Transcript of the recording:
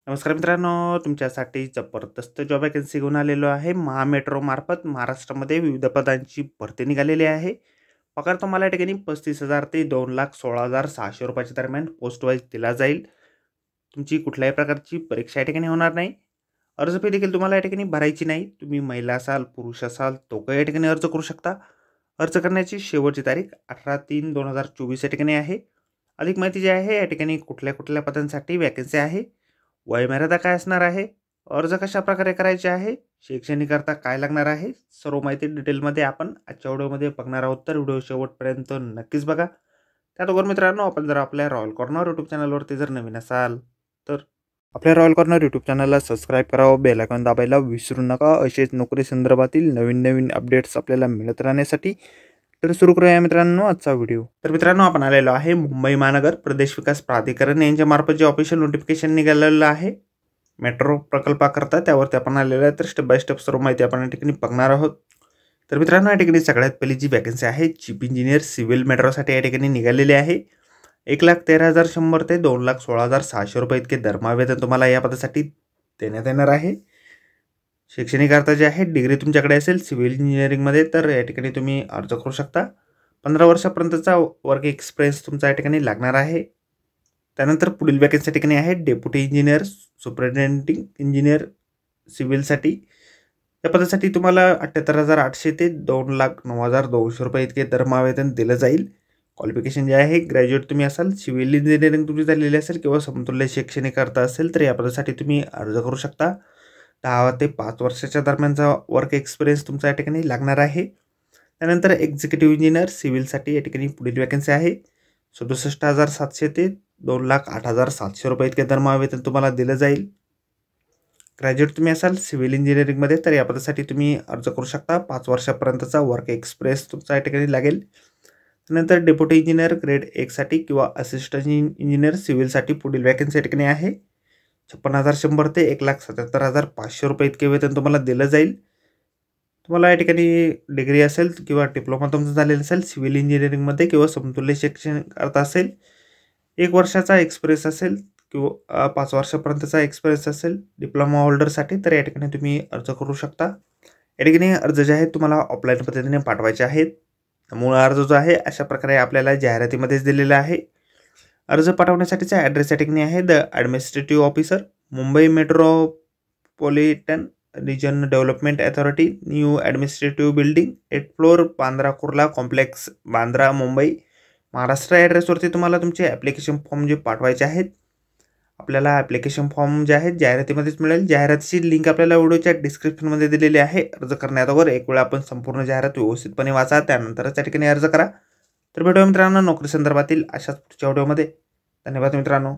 नमस्कार मित्रांनो, तुमच्यासाठी जबरदस्त जॉब वॅकन्सी घेऊन आलेलो आहे. महा मार्फत महाराष्ट्रामध्ये विविध पदांची भरती निघालेली आहे. पगार तुम्हाला या ठिकाणी 35,000 ते 2,16,600 रुपयाच्या दरम्यान पोस्ट वाईज दिला जाईल. तुमची कुठल्याही प्रकारची परीक्षा या ठिकाणी होणार नाही. अर्ज फी देखील तुम्हाला या ठिकाणी भरायची नाही. तुम्ही महिला असाल, पुरुष असाल, दोघं या ठिकाणी अर्ज करू शकता. अर्ज करण्याची शेवटची तारीख 18/3/2024 या ठिकाणी आहे. अधिक माहिती जी आहे या ठिकाणी कुठल्या कुठल्या पदांसाठी वॅकन्सी आहे, वयमर्यादा काय असणार आहे, अर्ज कशा प्रकारे करायचे आहे, शैक्षणिककरता काय लागणार आहे, सर्व माहिती डिटेलमध्ये आपण आजच्या व्हिडिओमध्ये बघणार आहोत. तर व्हिडिओ शेवटपर्यंत नक्कीच बघा. त्याचबरोबर मित्रांनो, आपण जर आपल्या रॉयल कॉर्नर यूट्यूब चॅनलवरती जर नवीन असाल तर आपल्या रॉयल कॉर्नर यूट्यूब चॅनलला सबस्क्राईब करावं, बेल आयकॉन दाबायला विसरू नका. असेच नोकरी संदर्भातील नवीन नवीन अपडेट्स आपल्याला मिळत राहण्यासाठी. तर सुरू करूया मित्रांनो आजचा व्हिडिओ. तर मित्रांनो, आपण आलेलो आहे मुंबई महानगर प्रदेश विकास प्राधिकरण यांच्या मार्फत जे ऑफिशियल नोटिफिकेशन निघालेलं आहे मेट्रो प्रकल्पाकरता, त्यावरती आपण आलेलं आहे. तर स्टेप बाय स्टेप सर्व माहिती आपण या ठिकाणी बघणार आहोत. तर मित्रांनो, या ठिकाणी सगळ्यात पहिली जी वॅकन्सी आहे चीफ इंजिनियर सिव्हिल मेट्रोसाठी या ठिकाणी निघालेली आहे. 1,13,100 ते 2,16,600 रुपये इतके दरमहा तुम्हाला या पदासाठी देण्यात येणार आहे. शैक्षणिक अर्थ जे आहे डिग्री तुमच्याकडे असेल सिव्हिल इंजिनिअरिंगमध्ये तर या ठिकाणी तुम्ही अर्ज करू शकता. 15 वर्षापर्यंतचा वर्क एक्सपिरियन्स तुमचा या ठिकाणी लागणार आहे. त्यानंतर पुढील वॅकन्सी ठिकाणी आहे डेप्युटी इंजिनियर सुपरिटेंडिंग इंजिनियर सिव्हिलसाठी. या पदासाठी तुम्हाला 78,800 ते 2,09,200 रुपये इतके दरमहा वेतन दिलं जाईल. क्वालिफिकेशन जे आहे ग्रॅज्युएट तुम्ही असाल, सिव्हिल इंजिनिअरिंग तुमची झालेली असेल किंवा समतुल्य शैक्षणिक अर्थ असेल तर या पदासाठी तुम्ही अर्ज करू शकता. 10 ते 5 वर्षाच्या दरम्यानचा वर्क एक्सपिरियन्स तुमचा या ठिकाणी लागणार आहे. त्यानंतर एक्झिक्युटिव्ह इंजिनियर सिव्हिलसाठी या ठिकाणी पुढील वॅकन्सी आहे. 67,700 ते 2,08,700 रुपये इतके दरमहा वेतन तुम्हाला दिलं जाईल. ग्रॅज्युएट तुम्ही असाल सिव्हिल इंजिनिअरिंगमध्ये तर या पदासाठी तुम्ही अर्ज करू शकता. 5 वर्षापर्यंतचा वर्क एक्सपिरियन्स तुमचा या ठिकाणी लागेल. त्यानंतर डेप्युटी इंजिनियर ग्रेड 1 साठी किंवा असिस्टंट इंजिनियर सिव्हिलसाठी पुढील वॅकन्सी या ठिकाणी आहे. 56,100 ते 1,77,500 रुपये इतके वेतन तुम्हाला दिलं जाईल. तुम्हाला या ठिकाणी डिग्री असेल किंवा डिप्लोमा तुमचं झालेलं असेल सिव्हिल इंजिनिअरिंगमध्ये किंवा समतुल्य शिक्षण करत असेल, 1 वर्षाचा एक्सपिरियन्स असेल किंवा 5 वर्षापर्यंतचा एक्सपिरियन्स असेल डिप्लोमा होल्डरसाठी तर या ठिकाणी तुम्ही अर्ज करू शकता. या ठिकाणी अर्ज जे आहेत तुम्हाला ऑफलाईन पद्धतीने पाठवायचे आहेत. मूळ अर्ज जो आहे अशा प्रकारे आपल्याला जाहिरातीमध्येच दिलेला आहे. अर्ज पाठवण्यासाठीचा ॲड्रेस या ठिकाणी आहे the administrative officer, Mumbai metropolitan region development authority, new administrative building, 8th floor, Bandra Kurla complex, Bandra, Mumbai, Maharashtra. ॲड्रेसवरती तुम्हाला तुमचे ॲप्लिकेशन फॉर्म जे पाठवायचे आहेत. आपल्याला ॲप्लिकेशन फॉर्म जे आहेत जाहिरातीमध्येच मिळेल. जाहिरातीची लिंक आपल्याला व्हिडिओच्या डिस्क्रिप्शनमध्ये दिलेली आहे. अर्ज करण्याअगोदर एक वेळा आपण संपूर्ण जाहिरात व्यवस्थितपणे वाचा, त्यानंतरच त्या ठिकाणी अर्ज करा. तर भेटूया मित्रांनो नोकरी संदर्भातील अशाच पुढच्या व्हिडिओमध्ये. धन्यवाद मित्रांनो.